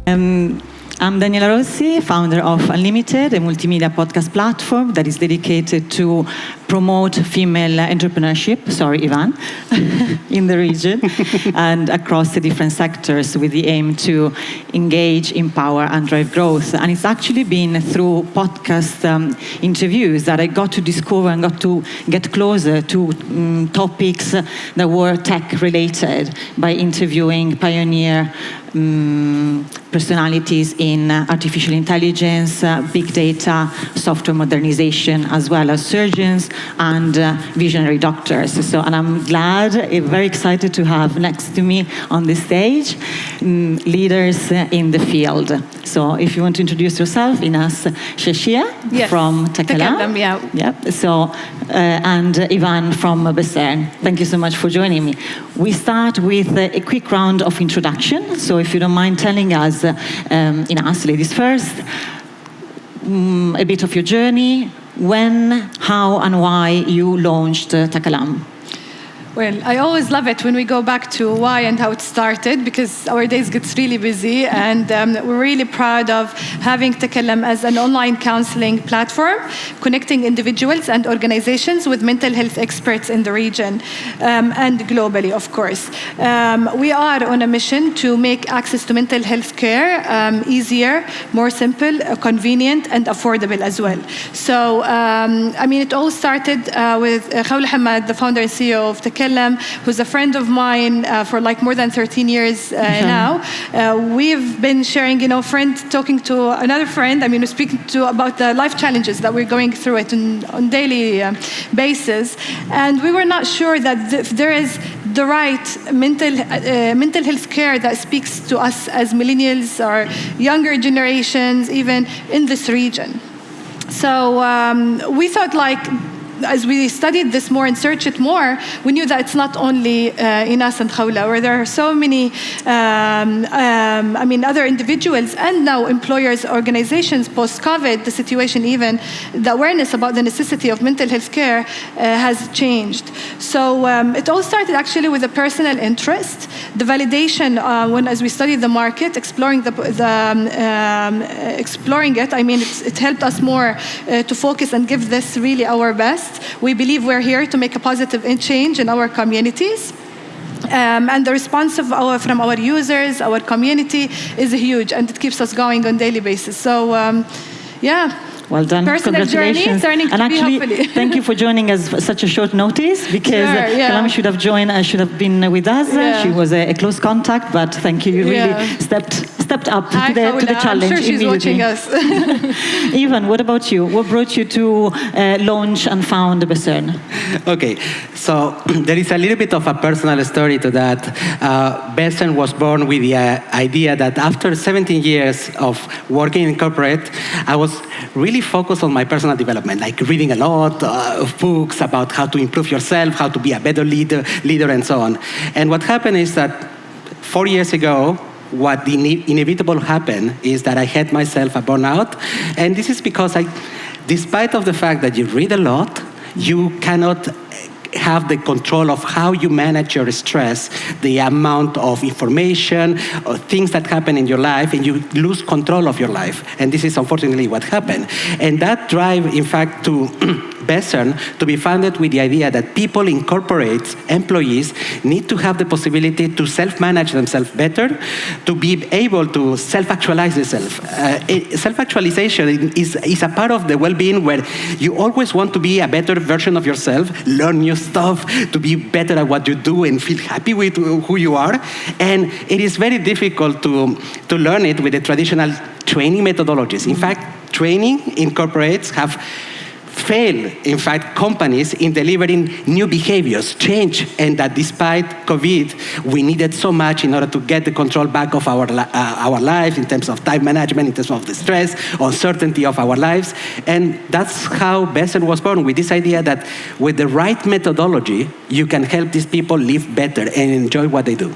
I'm Daniela Rossi, founder of Unlimited, a multimedia podcast platform that is dedicated to promote female entrepreneurship, Ivan, in the region and across the different sectors with the aim to engage, empower, and drive growth. And it's actually been through podcast interviews that I got to discover and got to get closer to topics that were tech-related by interviewing pioneer personalities in artificial intelligence, big data, software modernization, as well as surgeons and visionary doctors. And I'm glad, very excited to have next to me on the stage leaders in the field. So if you want to introduce yourself, Inas Sheshia from Takallam. Yep. And Ivan from Besern. Thank you so much for joining me. We start with a quick round of introduction. So if you don't mind telling us, Inas, ladies first, a bit of your journey, when, how, and why you launched Takallam. Well, I always love it when we go back to why and how it started, because our days gets really busy, and we're really proud of having Takallam as an online counseling platform, connecting individuals and organizations with mental health experts in the region and globally, of course. We are on a mission to make access to mental health care easier, more simple, convenient, and affordable as well. So, it all started with Khawla Hamad, the founder and CEO of Takallam, who's a friend of mine for like more than 13 years now. We've been sharing, friend talking to another friend. We're speaking to about the life challenges that we're going through it on daily basis. And we were not sure that there is the right mental health care that speaks to us as millennials or younger generations, even in this region. So we thought as we studied this more and searched it more, we knew that it's not only Inas and Khawla, where there are so many, other individuals and now employers, organizations post-COVID, the situation, even the awareness about the necessity of mental health care has changed. So it all started actually with a personal interest, the validation as we studied the market, exploring exploring it. It helped us more to focus and give this really our best. We believe we're here to make a positive change in our communities. And the response from our users, our community is huge, and it keeps us going on a daily basis. So, Well done. Personal Congratulations. journey, and actually, thank you for joining us for such a short notice, because Kalam should have been with us. She was a close contact, but thank you. You really stepped up to the challenge. I'm sure she's watching us. Ivan, what about you? What brought you to launch and found Besern? Okay, so there is a little bit of a personal story to that. Besern was born with the idea that after 17 years of working in corporate, I was really focused on my personal development, like reading a lot of books about how to improve yourself, how to be a better leader, and so on. And what happened is that 4 years ago, what the inevitable happened is that I had myself a burnout. And this is because despite of the fact that you read a lot, you cannot have the control of how you manage your stress, the amount of information or things that happen in your life, and you lose control of your life. And this is unfortunately what happened. And that drive, in fact, to Besern to be founded with the idea that people in corporates, employees, need to have the possibility to self-manage themselves better, to be able to self-actualize themselves. Self-actualization is a part of the well-being where you always want to be a better version of yourself, learn new stuff, to be better at what you do and feel happy with who you are. And it is very difficult to learn it with the traditional training methodologies. In fact, training in corporates have failed, in fact, companies in delivering new behaviors, change, and that despite COVID, we needed so much in order to get the control back of our lives in terms of time management, in terms of the stress, uncertainty of our lives. And that's how Besern was born, with this idea that with the right methodology, you can help these people live better and enjoy what they do.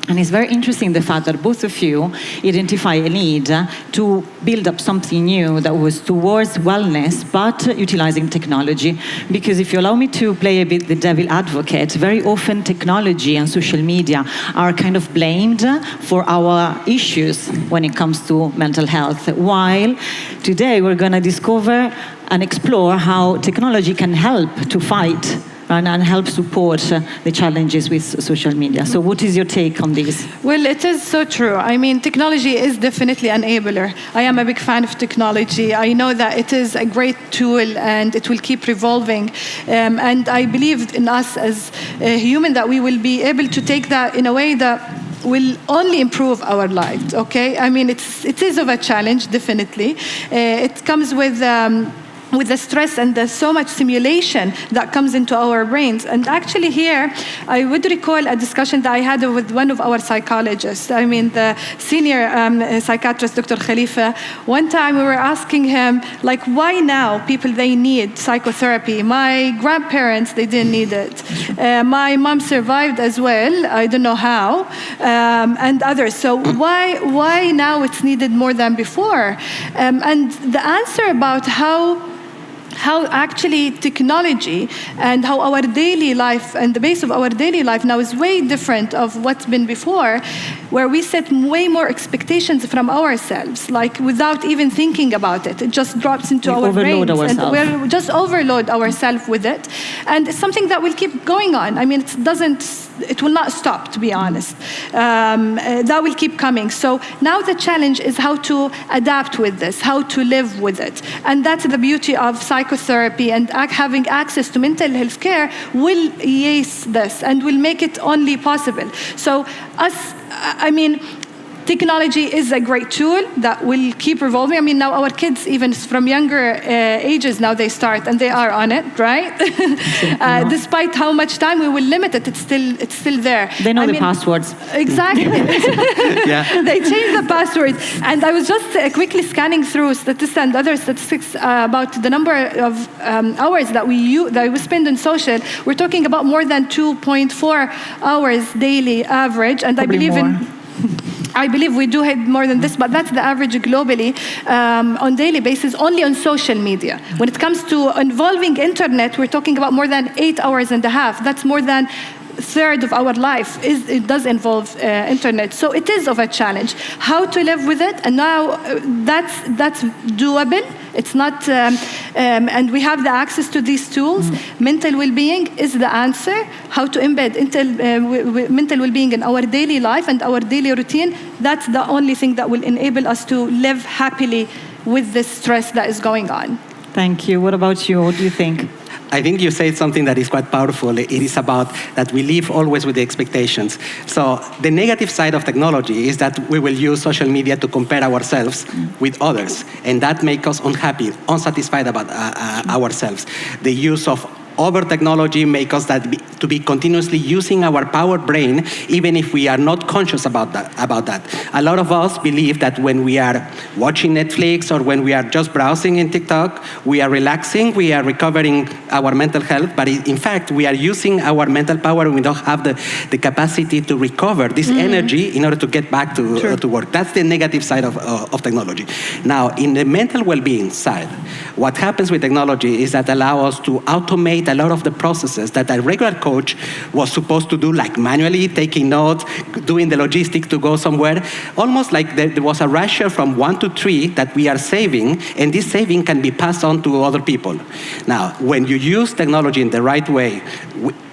And it's very interesting the fact that both of you identify a need to build up something new that was towards wellness, but utilizing technology. Because if you allow me to play a bit the devil advocate, very often technology and social media are kind of blamed for our issues when it comes to mental health. While today we're going to discover and explore how technology can help to fight and help support the challenges with social media. So what is your take on this? Well, it is so true. I mean, technology is definitely an enabler. I am a big fan of technology. I know that it is a great tool and it will keep revolving. And I believe in us as a human that we will be able to take that in a way that will only improve our lives, okay? I mean, it is of a challenge, definitely. It comes with the stress and the so much simulation that comes into our brains. And actually here, I would recall a discussion that I had with one of our psychologists. I mean, the senior psychiatrist, Dr. Khalifa. One time we were asking him, like, why now people, they need psychotherapy? My grandparents, they didn't need it. My mom survived as well. I don't know how. And others. So why now it's needed more than before? And the answer about how actually technology and how our daily life and the base of our daily life now is way different of what's been before, where we set way more expectations from ourselves, like without even thinking about it. It just drops into our brains. And we just overload ourselves with it. And it's something that will keep going on. I mean, it will not stop, to be honest. That will keep coming. So now the challenge is how to adapt with this, how to live with it. And that's the beauty of psychotherapy and having access to mental health care will ease this and will make it only possible. So technology is a great tool that will keep revolving. I mean, now our kids, even from younger ages, now they start and they are on it, right? Despite how much time we will limit it, it's still there. They know the passwords. Exactly. Yeah. They change the passwords. And I was just quickly scanning through statistics and other statistics about the number of hours that we spend on social. We're talking about more than 2.4 hours daily average, and Probably I believe we do have more than this, but that's the average globally on daily basis, only on social media. When it comes to involving internet, we're talking about more than 8 hours and a half. That's more than a third of our life. It does involve internet. So it is of a challenge. How to live with it, and now that's doable. It's not, and we have the access to these tools. Mental well-being is the answer. How to embed mental well-being in our daily life and our daily routine, that's the only thing that will enable us to live happily with this stress that is going on. Thank you. What about you? What do you think? I think you said something that is quite powerful. It is about that we live always with the expectations. So the negative side of technology is that we will use social media to compare ourselves with others, and that makes us unhappy, unsatisfied about ourselves. The use of over technology makes us to be continuously using our power brain, even if we are not conscious about that. A lot of us believe that when we are watching Netflix or when we are just browsing in TikTok, we are relaxing, we are recovering our mental health, but in fact, we are using our mental power and we don't have the capacity to recover this energy in order to get back to work. That's the negative side of technology. Now, in the mental well-being side, what happens with technology is that allow us to automate a lot of the processes that a regular coach was supposed to do, like manually taking notes, doing the logistics to go somewhere, almost like there was a ratio from 1 to 3 that we are saving, and this saving can be passed on to other people. Now, when you use technology in the right way,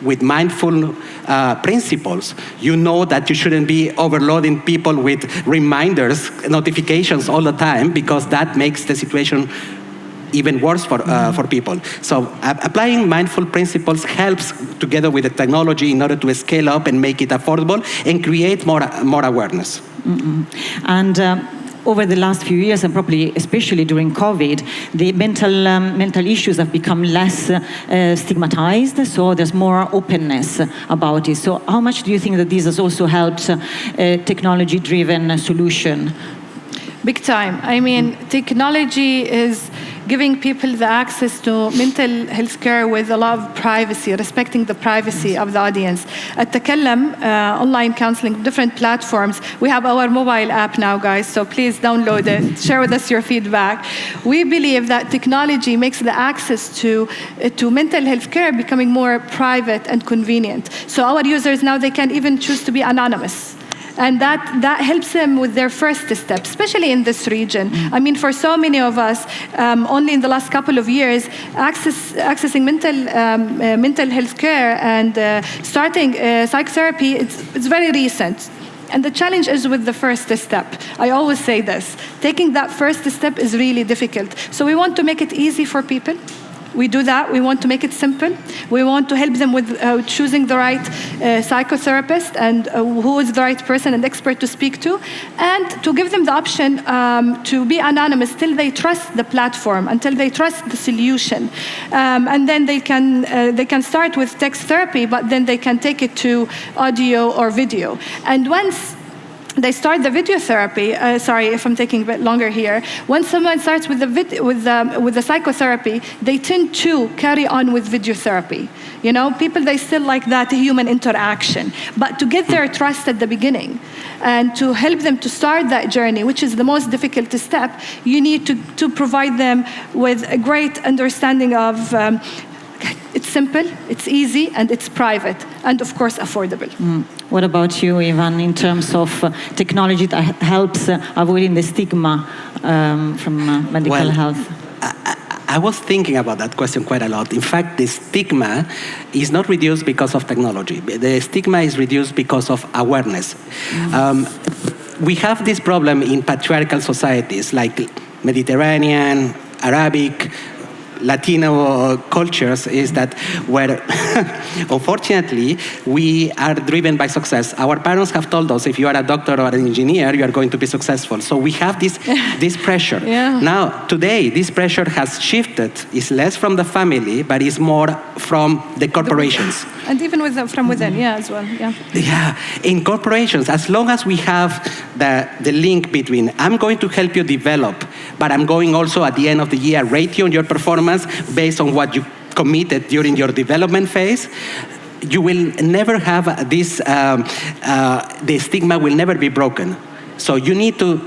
with mindful principles, you know that you shouldn't be overloading people with reminders, notifications all the time, because that makes the situation even worse for people. So applying mindful principles helps together with the technology in order to scale up and make it affordable and create more awareness. And over the last few years, and probably especially during COVID, the mental issues have become less stigmatized, so there's more openness about it. So how much do you think that this has also helped technology-driven solution? Big time. I mean, technology is giving people the access to mental health care with a lot of privacy, respecting the privacy of the audience. At Takallam, online counseling, different platforms. We have our mobile app now, guys, so please download it. Share with us your feedback. We believe that technology makes the access to mental health care becoming more private and convenient. So our users now, they can even choose to be anonymous. And that helps them with their first step, especially in this region. I mean, for so many of us, only in the last couple of years, accessing mental health care and starting psychotherapy, it's very recent. And the challenge is with the first step. I always say this. Taking that first step is really difficult. So we want to make it easy for people. We do that. We want to make it simple. We want to help them with choosing the right psychotherapist and who is the right person and expert to speak to, and to give them the option to be anonymous till they trust the platform, until they trust the solution. And then they can start with text therapy, but then they can take it to audio or video. And once they start the video therapy. Sorry if I'm taking a bit longer here. Once someone starts with the psychotherapy, they tend to carry on with video therapy. You know, people, they still like that human interaction. But to get their trust at the beginning and to help them to start that journey, which is the most difficult step, you need to provide them with a great understanding of it's simple, it's easy, and it's private, and of course affordable. What about you, Ivan, in terms of technology that helps avoiding the stigma from medical health? I was thinking about that question quite a lot. In fact, the stigma is not reduced because of technology. The stigma is reduced because of awareness. We have this problem in patriarchal societies like Mediterranean, Arabic, Latino cultures, is that where, unfortunately, we are driven by success. Our parents have told us, if you are a doctor or an engineer, you are going to be successful. So we have this pressure. Yeah. Now, today, this pressure has shifted. It's less from the family, but it's more from the corporations. And even from within, yeah, as well, yeah. Yeah, in corporations, as long as we have the link between, I'm going to help you develop, but I'm going also at the end of the year rate you on your performance based on what you committed during your development phase, you will never have this, the stigma will never be broken. So you need to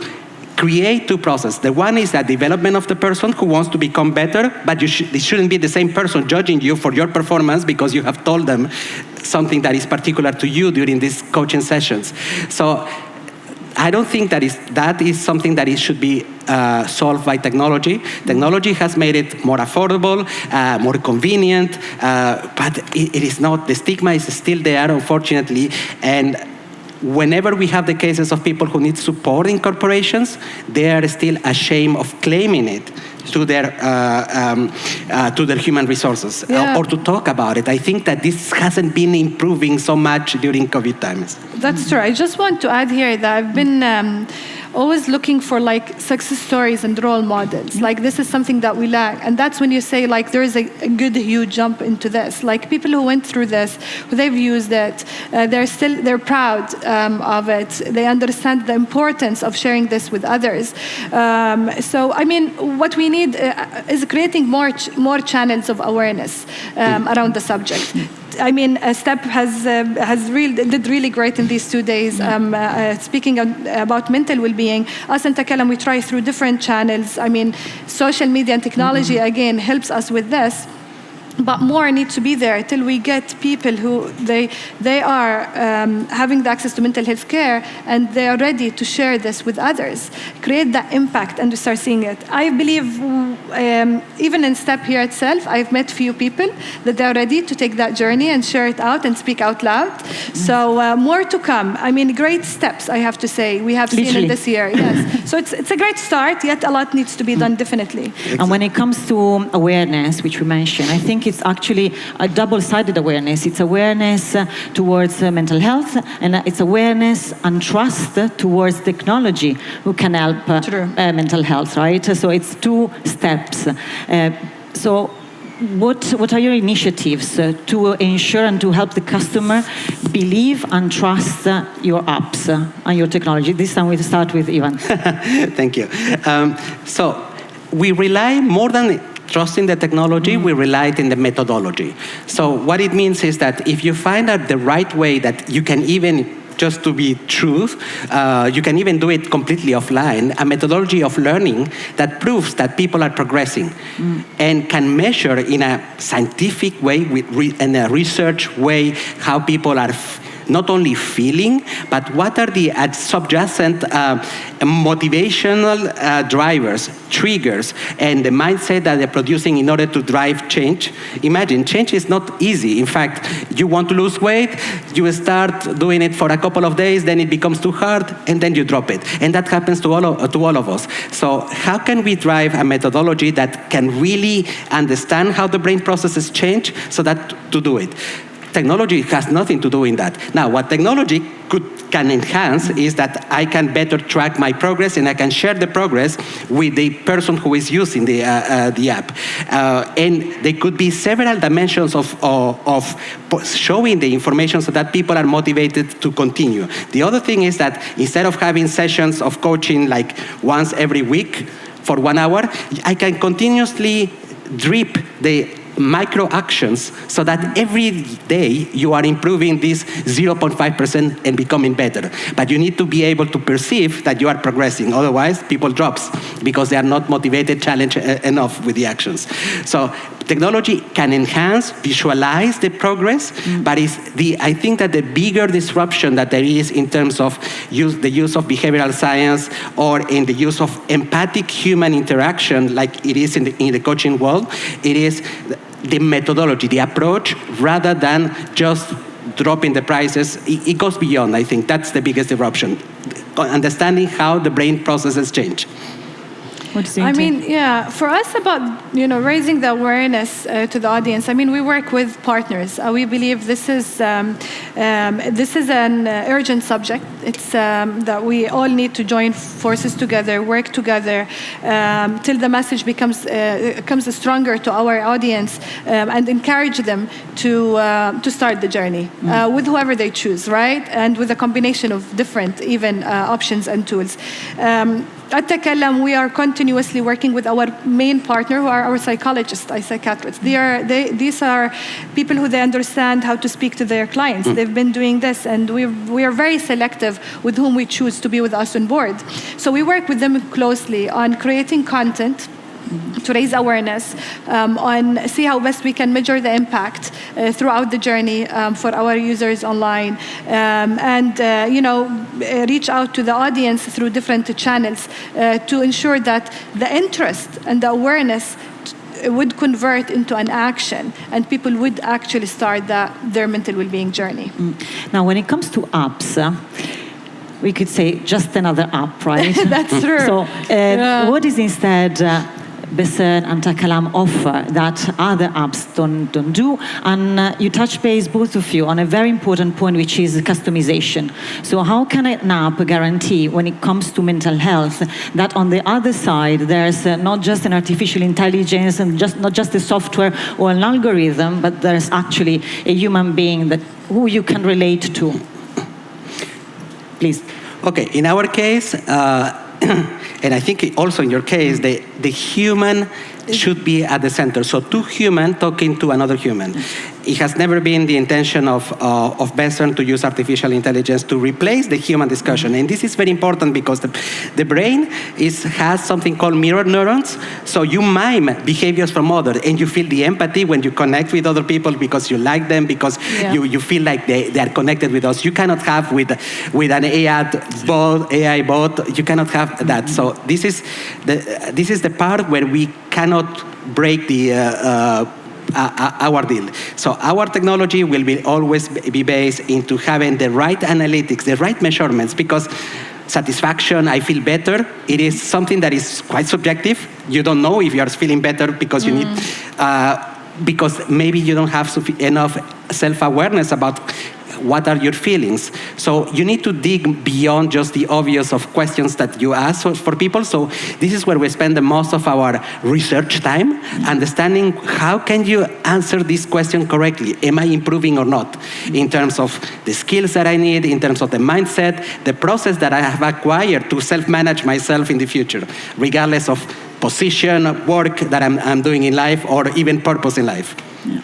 create two processes. The one is the development of the person who wants to become better, but it shouldn't be the same person judging you for your performance because you have told them something that is particular to you during these coaching sessions. So I don't think that is something that should be solved by technology. Technology has made it more affordable, more convenient, but it is not. The stigma is still there, unfortunately, and whenever we have the cases of people who need support in corporations, they are still ashamed of claiming it to their human resources, or to talk about it. I think that this hasn't been improving so much during COVID times. That's true. I just want to add here that I've been always looking for like success stories and role models. Like this is something that we lack. And that's when you say like there is a good huge jump into this. Like people who went through this, who they've used it, they're proud of it. They understand the importance of sharing this with others. So I mean, what we need is creating more channels of awareness around the subject. I mean, STEP did really great in these 2 days. Speaking about mental well-being, us in Takallam, we try through different channels. I mean, social media and technology, again, helps us with this. But more needs to be there till we get people who they are having the access to mental health care and they are ready to share this with others, create that impact, and to start seeing it. I believe even in STEP here itself, I've met few people that they're ready to take that journey and share it out and speak out loud. So more to come. I mean, great steps, I have to say, we have seen in this year. Yes. So it's a great start, yet a lot needs to be done, definitely. And when it comes to awareness, which we mentioned, I think it's actually a double-sided awareness. It's awareness towards mental health, and it's awareness and trust towards technology who can help mental health, right? So it's two steps. So what are your initiatives to ensure and to help the customer believe and trust your apps and your technology? This time we'll start with Ivan. Thank you. So we rely more than trusting the technology, we relied in the methodology. So what it means is that if you find out the right way that you can even, just to be true, you can even do it completely offline, a methodology of learning that proves that people are progressing and can measure in a scientific way, in a research way, how people are not only feeling, but what are the subjacent motivational drivers, triggers, and the mindset that they're producing in order to drive change. Imagine, change is not easy. In fact, you want to lose weight, you start doing it for a couple of days, then it becomes too hard, and then you drop it. And that happens to all of us. So how can we drive a methodology that can really understand how the brain processes change so that to do it? Technology has nothing to do in that. Now, what technology can enhance is that I can better track my progress and I can share the progress with the person who is using the app. And there could be several dimensions of showing the information so that people are motivated to continue. The other thing is that instead of having sessions of coaching like once every week for 1 hour, I can continuously drip the micro actions so that every day you are improving this 0.5% and becoming better. But you need to be able to perceive that you are progressing. Otherwise, people drops because they are not motivated, challenged enough with the actions. So technology can enhance, visualize the progress, but I think that the bigger disruption that there is in terms of the use of behavioral science or in the use of empathic human interaction, like it is in the coaching world, it is the methodology, the approach, rather than just dropping the prices. It goes beyond, I think. That's the biggest disruption. Understanding how the brain processes change. I mean, yeah, for us about, raising the awareness to the audience, I mean, we work with partners. We believe this is an urgent subject. It's that we all need to join forces together, work together, till the message comes stronger to our audience, and encourage them to start the journey with whoever they choose, right? And with a combination of different even options and tools. At Takallam, we are continuously working with our main partner, who are our psychologists, psychiatrists. These are people who they understand how to speak to their clients. They've been doing this, and we are very selective with whom we choose to be with us on board. So we work with them closely on creating content to raise awareness, on see how best we can measure the impact throughout the journey for our users online, and reach out to the audience through different channels to ensure that the interest and the awareness would convert into an action, and people would actually start their mental well-being journey. Now, when it comes to apps, we could say just another app, right? That's true. So what is instead Besson and Takallam offer that other apps don't do? And you touch base, both of you, on a very important point, which is customization. So how can an app guarantee, when it comes to mental health, that on the other side, there's not just an artificial intelligence and not just a software or an algorithm, but there's actually a human being who you can relate to? Please. Okay, in our case, and I think also in your case, the human should be at the center. So two humans talking to another human. It has never been the intention of Besson to use artificial intelligence to replace the human discussion. And this is very important because the brain has something called mirror neurons. So you mime behaviors from others, and you feel the empathy when you connect with other people because you like them, because you feel like they are connected with us. You cannot have with an AI bot, you cannot have that. So this is the part where we cannot break our deal. So our technology will always be based into having the right analytics, the right measurements, because satisfaction, I feel better, it is something that is quite subjective. You don't know if you are feeling better because you need, because maybe you don't have enough self-awareness about what are your feelings. So you need to dig beyond just the obvious of questions that you ask for people. So this is where we spend the most of our research time, understanding how can you answer this question correctly. Am I improving or not? In terms of the skills that I need, in terms of the mindset, the process that I have acquired to self-manage myself in the future, regardless of position, work that I'm doing in life, or even purpose in life. Yeah.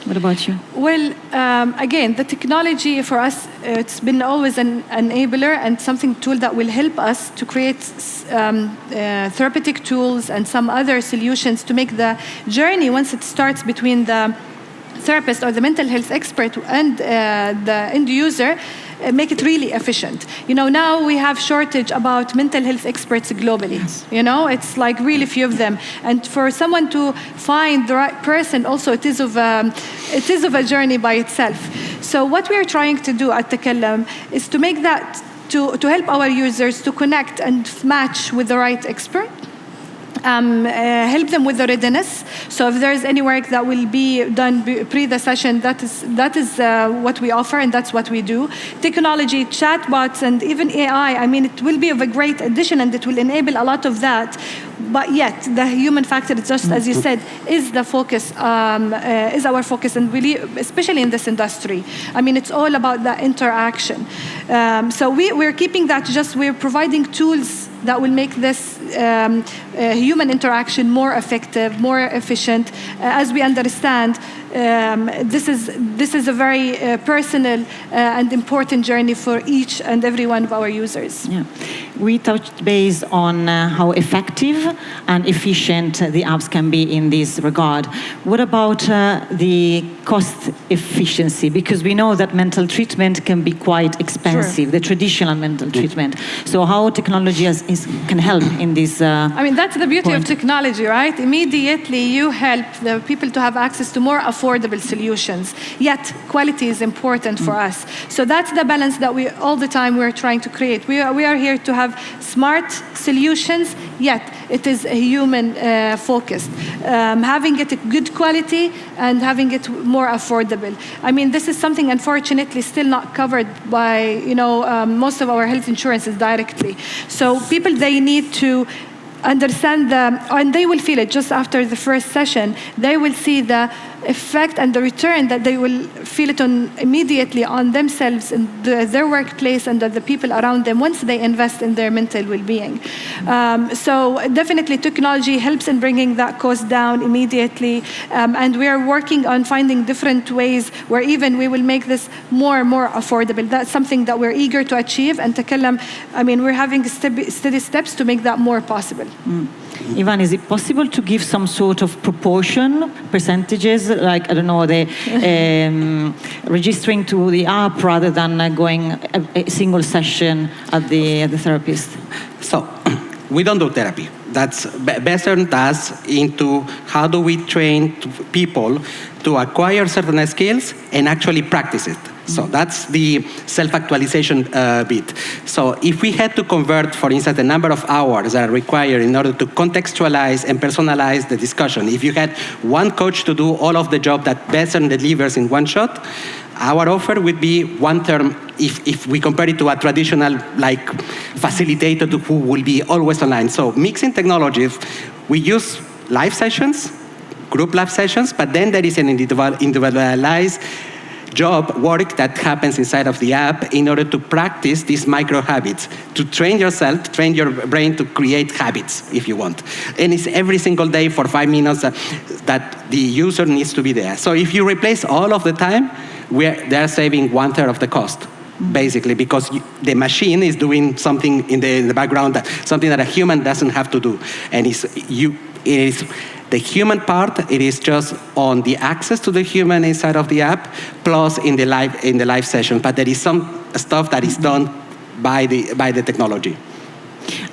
What about you? Well, again, the technology for us, it's been always an enabler and tool that will help us to create therapeutic tools and some other solutions to make the journey, once it starts between the therapist or the mental health expert and the end user, make it really efficient. Now we have shortage about mental health experts globally. Yes. It's like really few of them. And for someone to find the right person, also it is of a journey by itself. So what we are trying to do at Takallam is to make that, to help our users to connect and match with the right expert. Help them with the readiness. So if there's any work that will be done pre the session, that is what we offer, and that's what we do. Technology, chatbots, and even AI, I mean, it will be of a great addition, and it will enable a lot of that. But yet, the human factor, just as you said, is the focus, is our focus, and really, especially in this industry. I mean, it's all about the interaction. So we're keeping that, we're providing tools that will make this human interaction more effective, more efficient. As we understand, this is a very personal and important journey for each and every one of our users. Yeah. We touched base on how effective and efficient the apps can be in this regard. What about the cost efficiency? Because we know that mental treatment can be quite expensive, Sure. the traditional mental treatment. So how technology can help in this I mean, that's the beauty point. of technology, right? Immediately you help the people to have access to more affordable solutions, yet quality is important for us. So that's the balance that we all the time we're trying to create. We are here to have smart solutions, yet it is human focused. Having it a good quality and having it more affordable. I mean, this is something unfortunately still not covered by most of our health insurances directly. So people, they need to understand and they will feel it just after the first session. They will see the effect and the return that they will feel it on immediately on themselves and their workplace and the people around them once they invest in their mental well-being. So definitely technology helps in bringing that cost down immediately, and we are working on finding different ways where even we will make this more and more affordable. That's something that we're eager to achieve, and Takallam, I mean, we're having steady steps to make that more possible. Ivan, is it possible to give some sort of proportion, percentages, like, I don't know, the registering to the app rather than going a single session at the therapist? So we don't do therapy. That's Bestern does into how do we train people to acquire certain skills and actually practice it. So that's the self-actualization bit. So if we had to convert, for instance, the number of hours that are required in order to contextualize and personalize the discussion, if you had one coach to do all of the job that Bestern delivers in one shot, our offer would be one term if we compare it to a traditional like facilitator who will be always online. So mixing technologies, we use live sessions, group live sessions, but then there is an individualized work that happens inside of the app in order to practice these micro habits, to train yourself, to train your brain to create habits, if you want. And it's every single day for 5 minutes that the user needs to be there. So if you replace all of the time, they're saving 1/3 of the cost, basically, because the machine is doing something in the background, something that a human doesn't have to do. And it is the human part, it is just on the access to the human inside of the app, plus in the live session. But there is some stuff that is done by the technology.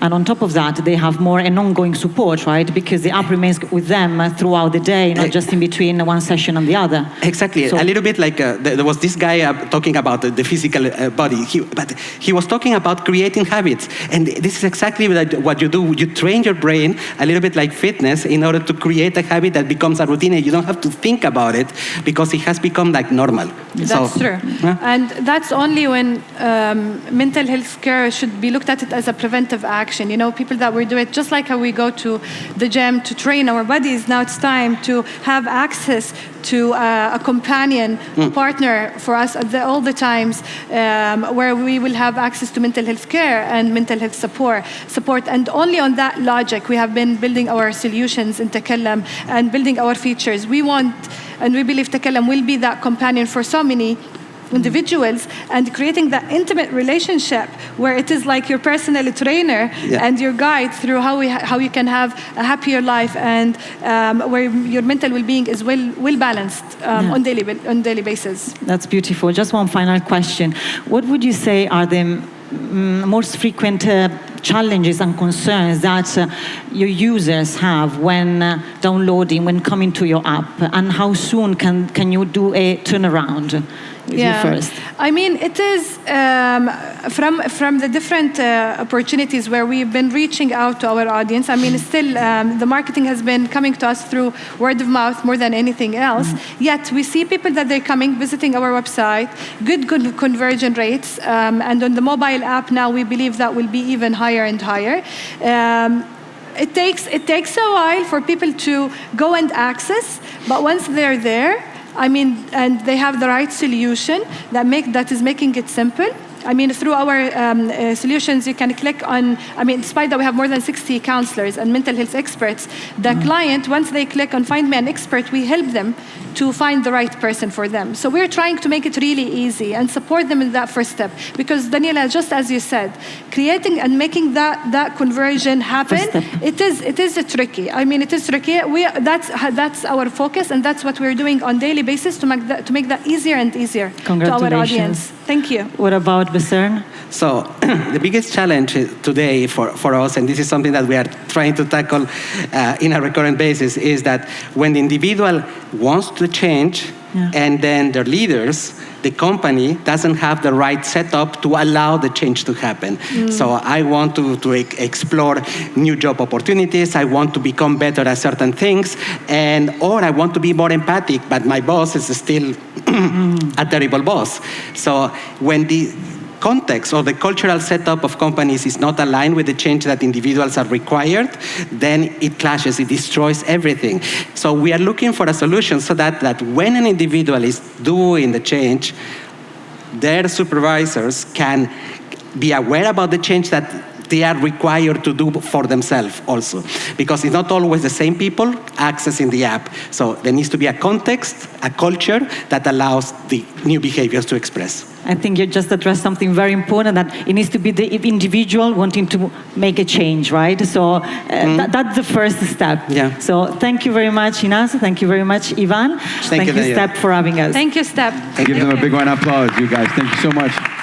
And on top of that, they have more an ongoing support, right? Because the app remains with them throughout the day, not just in between one session and the other. Exactly. So, a little bit like there was this guy talking about the physical body, but he was talking about creating habits. And this is exactly what you do. You train your brain a little bit like fitness in order to create a habit that becomes a routine, and you don't have to think about it because it has become like normal. That's true. And that's only when mental health care should be looked at it as a preventive action. interaction. You know, people that we do it just like how we go to the gym to train our bodies. Now it's time to have access to a companion, a partner for us at all the times, where we will have access to mental health care and mental health support. And only on that logic, we have been building our solutions in Takallam and building our features. We want, and we believe Takallam will be that companion for so many individuals, and creating that intimate relationship where it is like your personal trainer and your guide through how you can have a happier life, and where your mental well-being is well balanced on daily basis. That's beautiful. Just one final question. What would you say are the most frequent challenges and concerns that your users have when downloading, when coming to your app, and how soon can you do a turnaround? You first. I mean, it is from the different opportunities where we've been reaching out to our audience. I mean, still the marketing has been coming to us through word of mouth more than anything else. Yet we see people that they're coming, visiting our website, good conversion rates, and on the mobile app now we believe that will be even higher and higher. It takes a while for people to go and access, but once they're there, I mean, and they have the right solution that is making it simple. I mean, through our solutions, you can click on, I mean, despite that we have more than 60 counselors and mental health experts, the client, once they click on Find Me an Expert, we help them to find the right person for them. So we're trying to make it really easy and support them in that first step. Because Daniela, just as you said, creating and making that conversion happen, it is tricky. I mean, it is tricky. That's our focus, and that's what we're doing on daily basis to make that easier and easier to our audience. Thank you. What about Besern? So the biggest challenge today for us, and this is something that we are trying to tackle in a recurrent basis, is that when the individual wants to change and then their leaders, the company doesn't have the right setup to allow the change to happen. So I want to explore new job opportunities, I want to become better at certain things, or I want to be more empathic, but my boss is still a terrible boss. So when the context or the cultural setup of companies is not aligned with the change that individuals are required, then it clashes, it destroys everything. So we are looking for a solution so that when an individual is doing the change, their supervisors can be aware about the change that they are required to do for themselves also. Because it's not always the same people accessing the app. So there needs to be a context, a culture that allows the new behaviors to express. I think you just addressed something very important, that it needs to be the individual wanting to make a change, right? So that's the first step. Yeah. So thank you very much, Inas. Thank you very much, Ivan. Thank you, Step, for having us. Thank you, Step. Give them a big round of applause, you guys. Thank you so much.